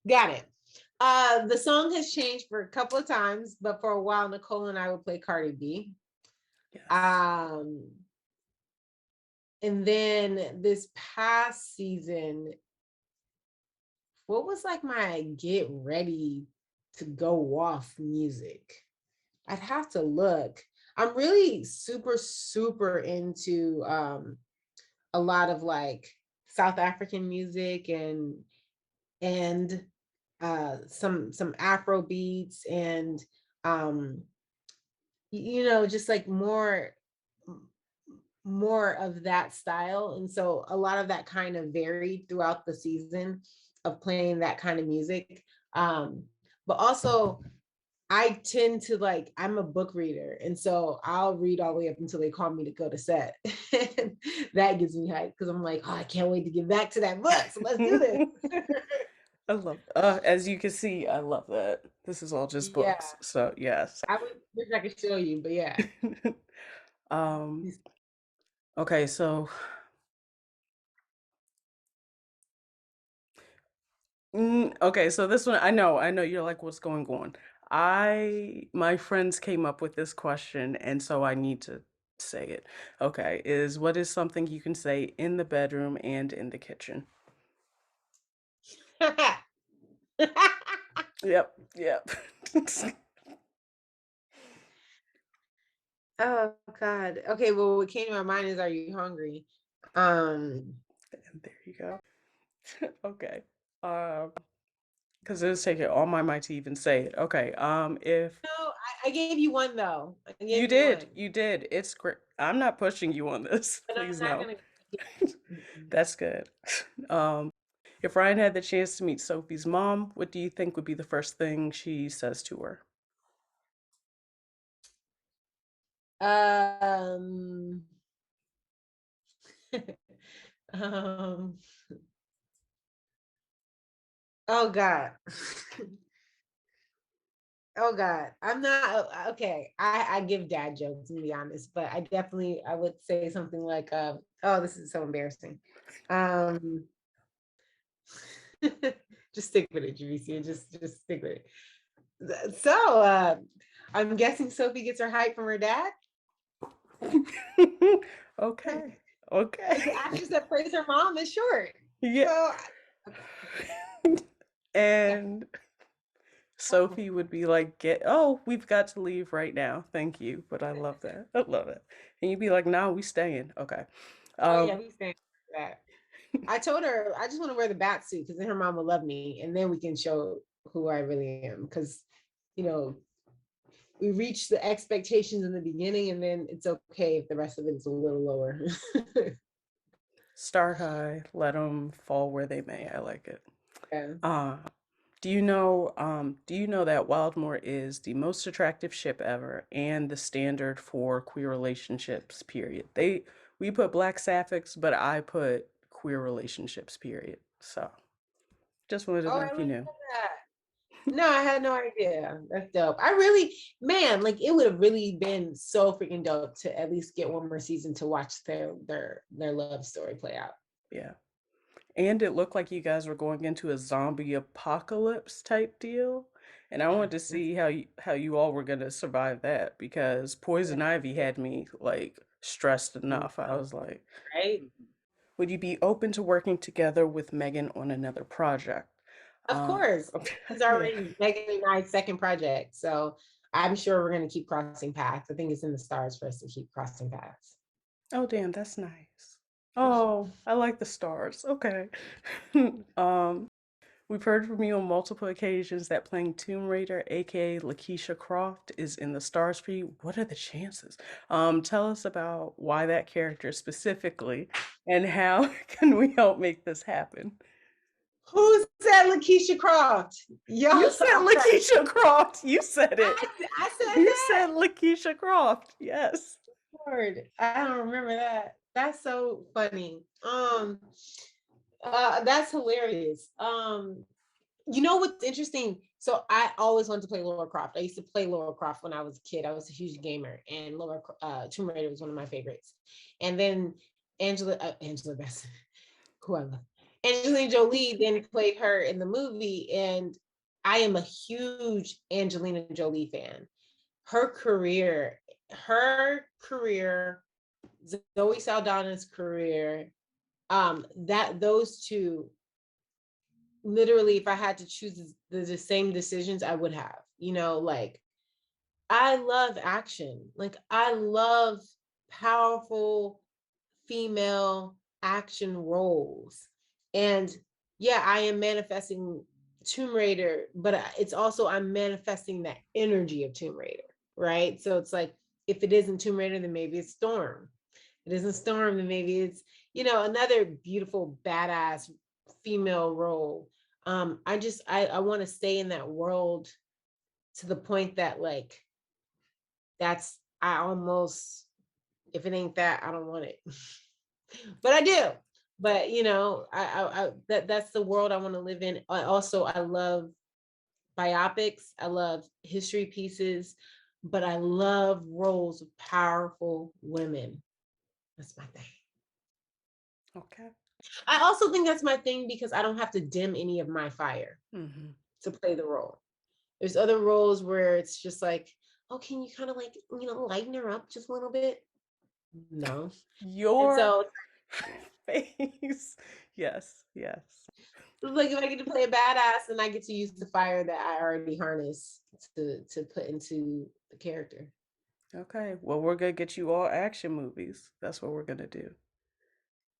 Got it. The song has changed for a couple of times, but for a while, Nicole and I would play Cardi B. Yes. Um, and then this past season, what was like my get ready to go off music? I'd have to look. I'm really super, super into a lot of like South African music and some Afro beats and um just like more of that style. And so a lot of that kind of varied throughout the season of playing that kind of music. But also I tend to like, I'm a book reader. And so I'll read all the way up until they call me to go to set. That gives me hype because I'm like, oh, I can't wait to get back to that book. So let's do this. I love, as you can see, I love that. This is all just Yeah. books. So, yes. I wish I could show you, but yeah. um, okay, so okay, so this one I know you're like, what's going on? My friends came up with this question, and so I need to say it. Okay, what is something you can say in the bedroom and in the kitchen? Yep, yep. Oh God. Okay, well what came to my mind is, are you hungry? Um And there you go. Okay. Because it was taking all my might to even say it. Okay. If no, I gave you one though. I you gave you did, one. you did. It's great. I'm not pushing you on this. But I'm Please not no. gonna That's good. Um, if Ryan had the chance to meet Sophie's mom, what do you think would be the first thing she says to her? um um oh God. Oh God. I'm not okay. I give dad jokes to be honest, but I would say something like oh, this is so embarrassing. Um just stick with it, Javicia. Just stick with it. So I'm guessing Sophie gets her hype from her dad. Okay. Because the Okay. actress that plays her mom is short. Yeah. So okay. Yeah. And Sophie would be like, we've got to leave right now. Thank you. But I love that. I love it. And you'd be like, no, we staying. Okay. Oh yeah, Um, we stand for that. I told her I just want to wear the bat suit because then her mom will love me, and then we can show who I really am. Because you know we reach the expectations in the beginning, and then it's okay if the rest of it is a little lower. Start high, let them fall where they may. I like it. Yeah. Uh, do you know that Wildmoore is the most attractive ship ever and the standard for queer relationships, period. We put Black Sapphics, but I put queer relationships, period. So just wanted to Oh, know I if you didn't knew. know that. No, I had no idea. That's dope. I really, man, like it would have really been so freaking dope to at least get one more season to watch their love story play out. Yeah. And it looked like you guys were going into a zombie apocalypse type deal. And I Yeah. wanted to see how you all were gonna survive that because Poison Ivy had me like stressed enough. I was like, Right? would you be open to working together with Megan on another project? Of Um, course. It's yeah. already Megan and I's second project. So I'm sure we're gonna keep crossing paths. I think it's in the stars for us to keep crossing paths. Oh, damn, that's nice. Oh, I like the stars. Okay. Um, We've heard from you on multiple occasions that playing Tomb Raider, aka Lakeisha Croft, is in the stars for you. What are the chances? Tell us about why that character specifically, and how can we help make this happen? Who said Lakeisha Croft? You Y'all said are Lakeisha Croft. You said it. I said You said that. Lakeisha Croft. Yes. Lord, I don't remember that. That's so funny. That's hilarious. You know what's interesting? So I always wanted to play Lara Croft. I used to play Lara Croft when I was a kid. I was a huge gamer, and Tomb Raider was one of my favorites. And then Angela Bassett, who I love, Angelina Jolie then played her in the movie, and I am a huge Angelina Jolie fan. Her career, her career, Zoe Saldana's career, that those two, literally, if I had to choose the same decisions, I would have. Like, I love action. Like, I love powerful female action roles. And yeah, I am manifesting Tomb Raider, but it's also I'm manifesting that energy of Tomb Raider, right? So it's like, if it isn't Tomb Raider, then maybe it's Storm. If it isn't Storm, then maybe it's, another beautiful, badass female role. I want to stay in that world to the point that, like, I almost, if it ain't that, I don't want it. But I do. But that's the world I want to live in. I love biopics. I love history pieces, but I love roles of powerful women. That's my thing. Okay. I also think that's my thing because I don't have to dim any of my fire to play the role. There's other roles where it's just like, oh, can you kind of, like, lighten her up just a little bit? No. And Your so, face. Yes, yes. like, if I get to play a badass, then I get to use the fire that I already harness to put into the character. Okay. Well, we're gonna get you all action movies. That's what we're gonna do.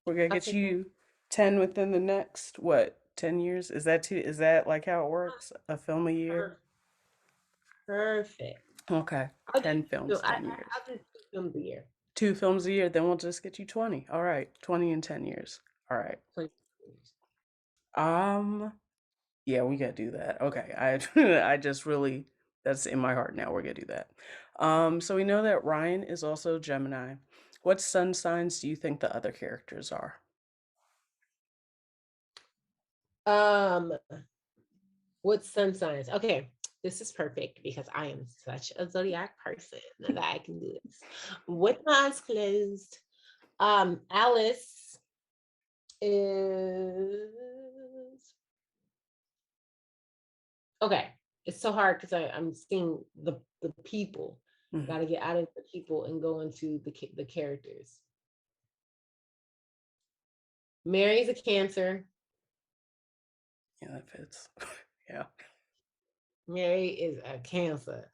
We're gonna I'll get take that. you 10 within the next, what, 10 years? Is that like how it works? A film a year? Perfect. Okay. I'll do 10 films, 10 years. I'll do 2 films a year. 2 films a year, then we'll just get you 20. All right. 20 in 10 years. All right. Um, yeah, we gotta do that. Okay. I just really, that's in my heart now. We're gonna do that. So we know that Ryan is also Gemini. What sun signs do you think the other characters are? Um, what sun signs? Okay, this is perfect because I am such a zodiac person that I can do this. With my eyes closed, Alice is okay. It's so hard because I'm seeing the people. Got to get out of the people and go into the characters. Mary's a Cancer. Yeah, that fits. Yeah. Mary is a Cancer.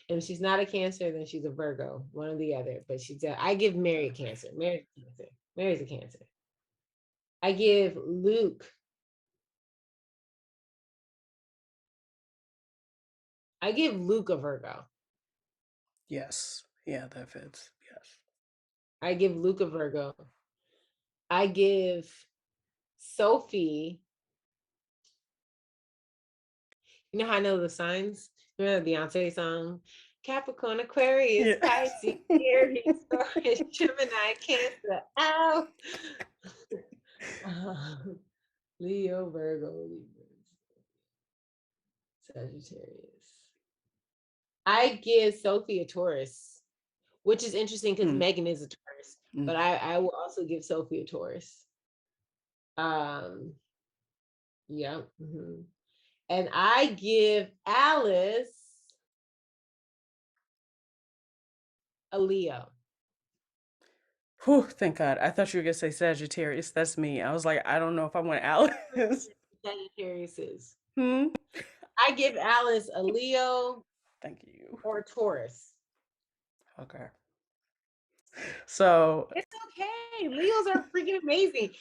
And if she's not a Cancer, then she's a Virgo, one or the other. But I give Mary a Cancer. Mary's a Cancer. Mary's a Cancer. I give Luke. I give Luke a Virgo. Yes. Yeah, that fits. Yes. I give Luke a Virgo. I give Sophie. You know how I know the signs? Remember the Beyonce song? Capricorn, Aquarius, Yeah. Pisces, Aries, Taurus, Gemini, Cancer. Ow. Leo, Virgo, Libra, Sagittarius. I give Sophie a Taurus, which is interesting because Megan is a Taurus, but I will also give Sophie a Taurus. Yeah. And I give Alice a Leo. Whew, thank God. I thought you were gonna say Sagittarius. That's me. I was like, I don't know if I want Alice. Sagittarius is. Hmm. I give Alice a Leo Thank you. or a Taurus. Okay. So It's okay. Leos are freaking amazing.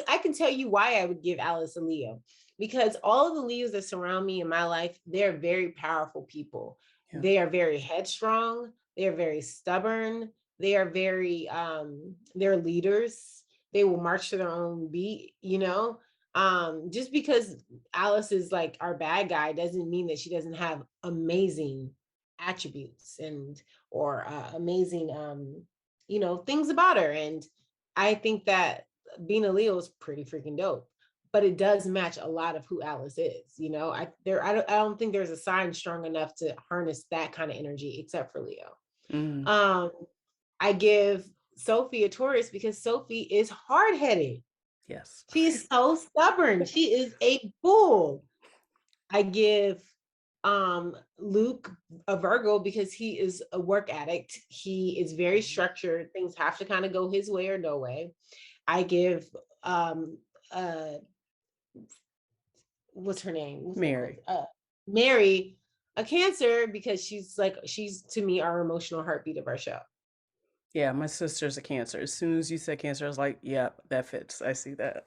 I can tell you why I would give Alice a Leo. Because all of the Leos that surround me in my life, they're very powerful people. yeah. They are very headstrong, they are very stubborn, they are very they're leaders. They will march to their own beat, you know. Just because Alice is like our bad guy doesn't mean that she doesn't have amazing attributes and or amazing things about her. And I think that being a Leo is pretty freaking dope. But it does match a lot of who Alice is. I don't think there's a sign strong enough to harness that kind of energy except for Leo. Mm, Um, I give Sophie a Taurus because Sophie is hard headed. yes. She's so stubborn. She is a bull. I give Luke a Virgo because he is a work addict. He is very structured. Things have to kind of go his way or no way. I give uh what's her name? What's it called? Mary. Mary a Cancer because she's to me our emotional heartbeat of our show. Yeah, my sister's a Cancer. As soon as you said Cancer, I was like, yeah, that fits. I see that.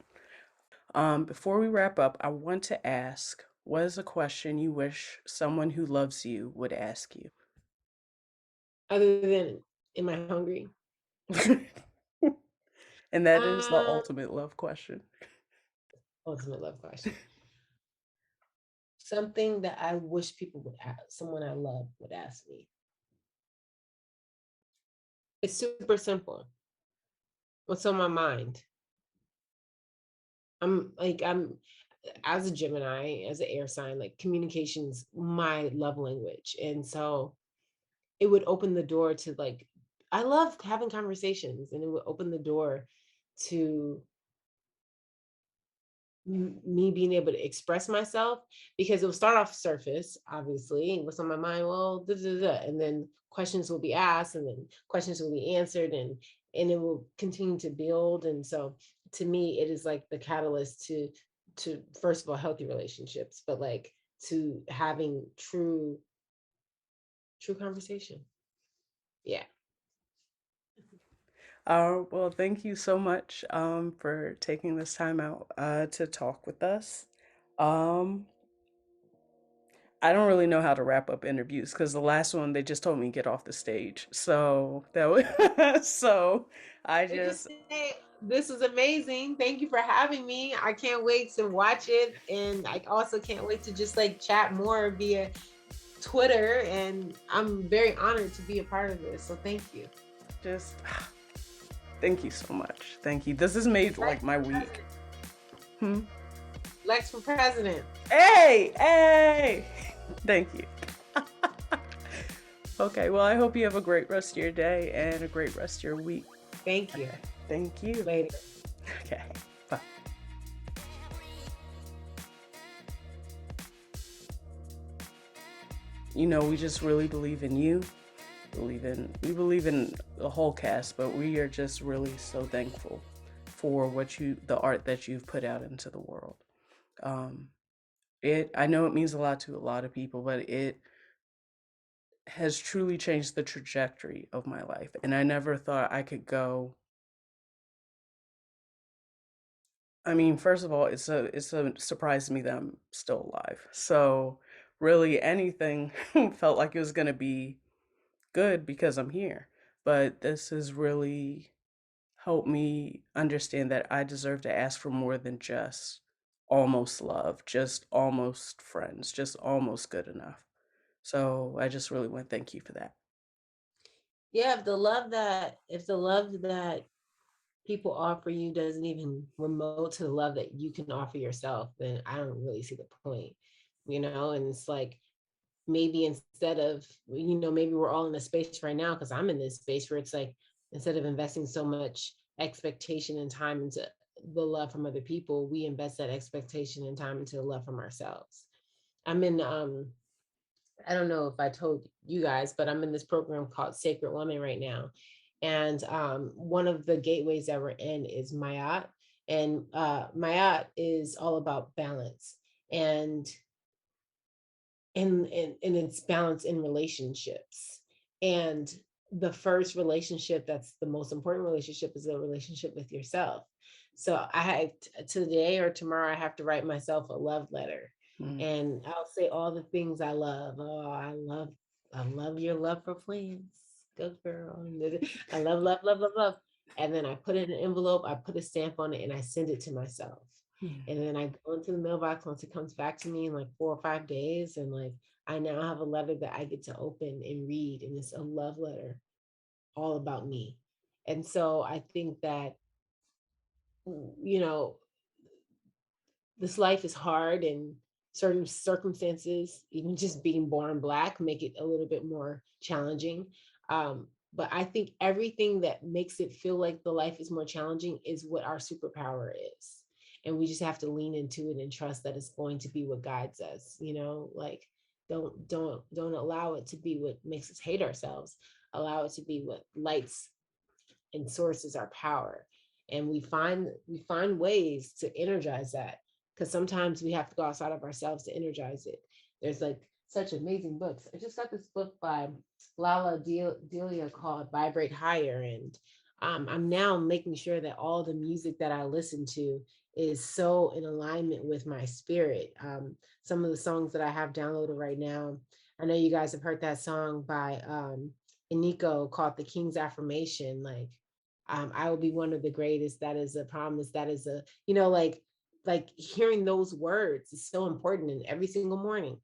Before we wrap up, I want to ask, what is a question you wish someone who loves you would ask you? Other than, am I hungry? And that is the Um, ultimate love question. Ultimate love question. Something that I wish people would ask, someone I love would ask me. It's super simple. What's on my mind? I'm as a Gemini, as an air sign, like communication's my love language. And so it would open the door to like, I love having conversations, and it would open the door to me being able to express myself, because it will start off surface, obviously, what's on my mind, well, da, da, da, and then questions will be asked, and then questions will be answered, and it will continue to build. And so to me it is like the catalyst to first of all healthy relationships, but like to having true conversation. Yeah. Well, thank you so much for taking this time out to talk with us. Um, I don't really know how to wrap up interviews because the last one they just told me get off the stage. So that was so I We just just say this is amazing. Thank you for having me. I can't wait to watch it. And I also can't wait to just like chat more via Twitter. And I'm very honored to be a part of this. So thank you. just thank you so much. Thank you. This has made Lex like my for week. president. Hmm? Lex for president. Hey, hey. Thank you. Okay, well, I hope you have a great rest of your day and a great rest of your week. Thank you. Thank you. Later. Okay, bye. You know, we just really believe in you. We believe in the whole cast, but we are just really so thankful for the art that you've put out into the world. Um, I know it means a lot to a lot of people, but it has truly changed the trajectory of my life. And I never thought I could go. I mean, first of all, it's a surprise to me that I'm still alive. So really anything felt like it was gonna be good because I'm here. But this has really helped me understand that I deserve to ask for more than just almost love, just almost friends, just almost good enough. So I just really want to thank you for that. Yeah, if the love that people offer you doesn't even remote to the love that you can offer yourself, then I don't really see the point. And it's like, maybe instead of, maybe we're all in a space right now, because I'm in this space where it's like, instead of investing so much expectation and time into the love from other people, we invest that expectation and time into the love from ourselves. I'm in I don't know if I told you guys, but I'm in this program called Sacred Woman right now. And one of the gateways that we're in is Mayat. And Mayat is all about balance. And it's balance in relationships. And the first relationship that's the most important relationship is a relationship with yourself. So I had today or tomorrow, I have to write myself a love letter. Mm. And I'll say all the things I love. Oh, I love your love for plants. Go girl. I love. And then I put it in an envelope, I put a stamp on it, and I send it to myself. Mm. And then I go into the mailbox once it comes back to me in like 4 or 5 days. And like I now have a letter that I get to open and read, and it's a love letter all about me. And so I think that, you know, this life is hard, and certain circumstances, even just being born Black, make it a little bit more challenging. But I think everything that makes it feel like the life is more challenging is what our superpower is. And we just have to lean into it and trust that it's going to be what guides us, like don't allow it to be what makes us hate ourselves. Allow it to be what lights and sources our power. And we find ways to energize that, because sometimes we have to go outside of ourselves to energize it. There's like such amazing books. I just got this book by Lala Delia called Vibrate Higher. And I'm now making sure that all the music that I listen to is so in alignment with my spirit. Some of the songs that I have downloaded right now, I know you guys have heard that song by Iniko called The King's Affirmation. Like, I will be one of the greatest. That is a promise. That is a, like hearing those words is so important. And every single morning,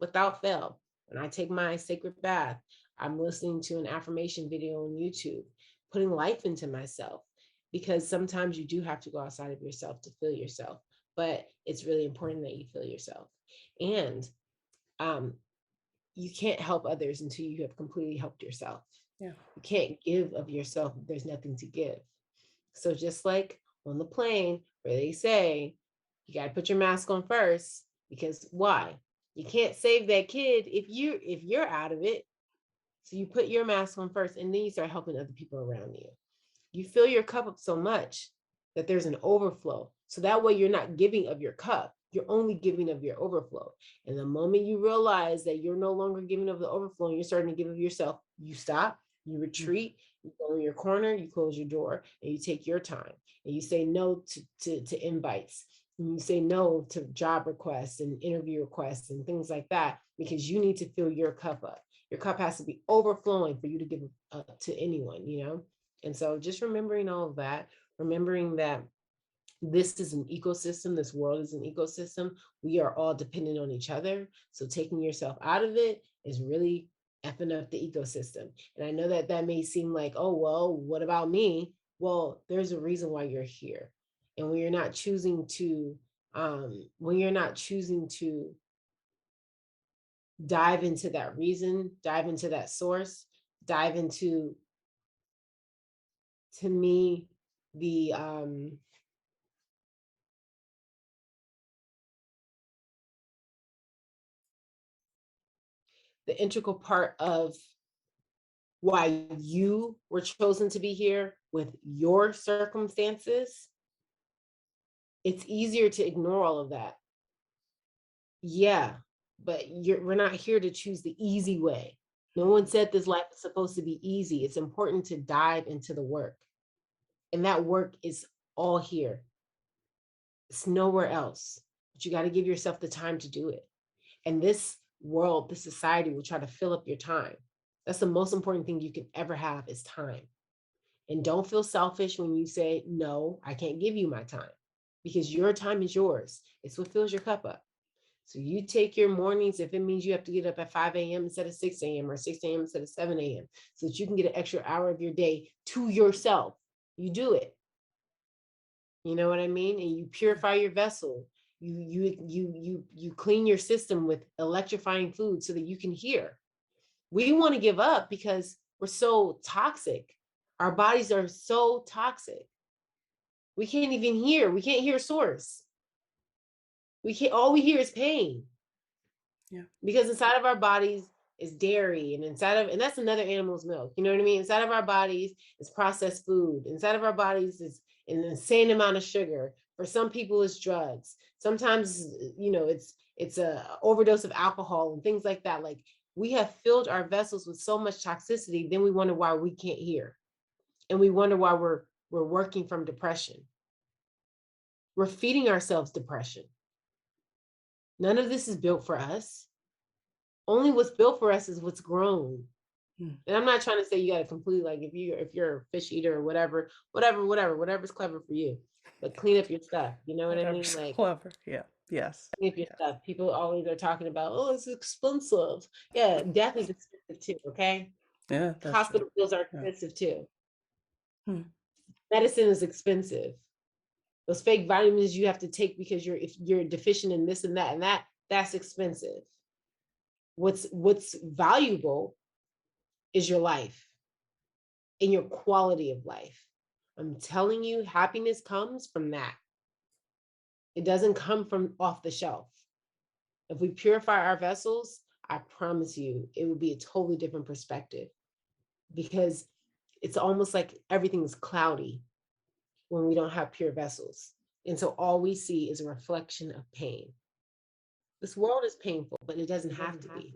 without fail, when I take my sacred bath, I'm listening to an affirmation video on YouTube, putting life into myself, because sometimes you do have to go outside of yourself to feel yourself. But it's really important that you feel yourself. And um, you can't help others until you have completely helped yourself. Yeah. You can't give of yourself if there's nothing to give. So just like on the plane where they say, you got to put your mask on first, because why? You can't save that kid if you're out of it. So you put your mask on first, and then you start helping other people around you. You fill your cup up so much that there's an overflow. So that way you're not giving of your cup, you're only giving of your overflow. And the moment you realize that you're no longer giving of the overflow and you're starting to give of yourself, you stop, you retreat, you go in your corner, you close your door, and you take your time, and you say no to invites. And you say no to job requests and interview requests and things like that, because you need to fill your cup up. Your cup has to be overflowing for you to give to anyone. And so just remembering all of that, remembering that this is an ecosystem, this world is an ecosystem. We are all dependent on each other. So taking yourself out of it is really effing up the ecosystem. And I know that that may seem like, oh, well, what about me? Well, there's a reason why you're here. And when you're not choosing to, dive into that reason, dive into that source, dive into, to me, the integral part of why you were chosen to be here with your circumstances, it's easier to ignore all of that. Yeah, but we're not here to choose the easy way. No one said this life is supposed to be easy. It's important to dive into the work. And that work is all here. It's nowhere else. But you got to give yourself the time to do it. And this world, this society will try to fill up your time. That's the most important thing you can ever have, is time. And don't feel selfish when you say, no, I can't give you my time, because your time is yours. It's what fills your cup up. So you take your mornings, if it means you have to get up at 5 a.m. instead of 6 a.m. or 6 a.m. instead of 7 a.m. so that you can get an extra hour of your day to yourself. You do it. You know what I mean? And you purify your vessel. You clean your system with electrifying food so that you can hear. We want to give up because we're so toxic. Our bodies are so toxic. We can't even hear. We can't hear source. We can't. All we hear is pain. Yeah. Because inside of our bodies is dairy, and and that's another animal's milk. You know what I mean? Inside of our bodies is processed food. Inside of our bodies is an insane amount of sugar. For some people, it's drugs. Sometimes, it's a overdose of alcohol and things like that. Like, we have filled our vessels with so much toxicity, then we wonder why we can't hear. And we wonder why we're working from depression. We're feeding ourselves depression. None of this is built for us. Only what's built for us is what's grown. And I'm not trying to say you got to completely, like, if you're a fish eater or whatever's clever for you, but clean up your stuff. You know what I mean? Like, clever. Yeah. Yes. clean up your stuff. People always are talking about, oh, it's expensive. Yeah, death is expensive too. Okay. Yeah. Hospital bills are expensive too. Hmm. Medicine is expensive. Those fake vitamins you have to take because if you're deficient in this and that's expensive. What's valuable is your life and your quality of life. I'm telling you, happiness comes from that. It doesn't come from off the shelf. If we purify our vessels, I promise you, it would be a totally different perspective, because it's almost like everything is cloudy when we don't have pure vessels. And so all we see is a reflection of pain. This world is painful, but it doesn't have to be.